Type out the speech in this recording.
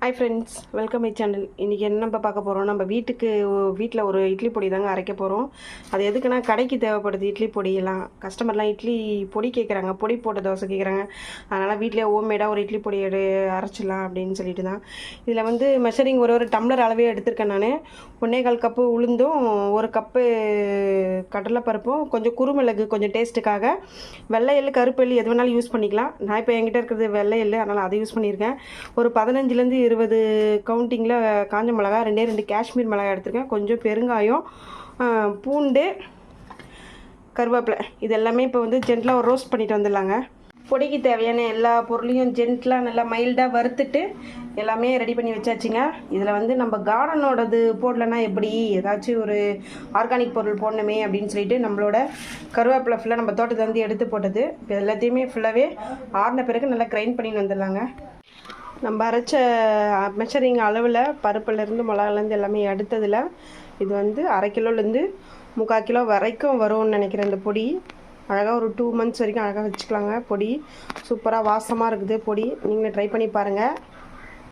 Hi friends, welcome my channel. இன்றைக்கி என்ன நம்ம பார்க்க போகிறோம், நம்ம வீட்டில் ஒரு இட்லி பொடி தாங்க அரைக்க போகிறோம். அது எதுக்குன்னா கடைக்கு தேவைப்படுது இட்லி பொடியெல்லாம். கஸ்டமர்லாம் இட்லி பொடி கேட்குறாங்க, பொடி போட்ட தோசை கேட்குறாங்க. அதனால் வீட்டிலே ஹோம்மேடாக ஒரு இட்லி பொடி அரைச்சிடலாம் அப்படின்னு சொல்லிட்டு தான். இதில் வந்து மெஷரிங் ஒரு டம்ளர் அளவே எடுத்திருக்கேன் நான். 1.25 கப்பு உளுந்தும் 1 கப்பு கடலைப்பருப்பும் கொஞ்சம் குறுமிளகு, கொஞ்சம் டேஸ்ட்டுக்காக வெள்ளை எள்ளு, கருப்பு எள்ளு எது வேணாலும் யூஸ் பண்ணிக்கலாம். நான் இப்போ என்கிட்ட இருக்கிறது வெள்ளை எள்ளு, அதனால் அதை யூஸ் பண்ணியிருக்கேன். ஒரு 15லேருந்து 20 கவுண்டிங்கில் காஞ்ச மிளகா, 2 காஷ்மீர் மிளகாய் எடுத்துருக்கேன். கொஞ்சம் பெருங்காயம், பூண்டு, கருவேப்பிலை, இது எல்லாமே இப்போ வந்து ஜென்டலாக ஒரு ரோஸ்ட் பண்ணிட்டு வந்துடலாங்க. பொடிக்கு தேவையான எல்லா பொருளையும் ஜென்டலாக நல்லா மைல்டாக வறுத்துட்டு எல்லாமே ரெடி பண்ணி வச்சாச்சுங்க. இதில் வந்து நம்ம கார்டனோடது போடலன்னா எப்படி, ஏதாச்சும் ஒரு ஆர்கானிக் பொருள் போடணுமே அப்படின்னு சொல்லிட்டு நம்மளோட கருவேப்பிலை ஃபுல்லாக நம்ம தோட்டத்தை வந்து எடுத்து போட்டது. இப்போ எல்லாத்தையுமே ஃபுல்லாகவே ஆறின பிறகு நல்லா கிரைண்ட் பண்ணிட்டு வந்துடலாங்க. நம்ம அரைச்ச மெஷரிங் அளவில் பருப்புலேருந்து மிளகாலேருந்து எல்லாமே எடுத்ததில் இது வந்து 1/2 கிலோலேருந்து 3/4 கிலோ வரைக்கும் வரும்னு நினைக்கிறேன். இந்த பொடி அழகாக ஒரு 2 மந்த்ஸ் வரைக்கும் அழகாக வச்சுக்கலாங்க. பொடி சூப்பராக வாசமாக இருக்குது பொடி. நீங்களே ட்ரை பண்ணி பாருங்கள்.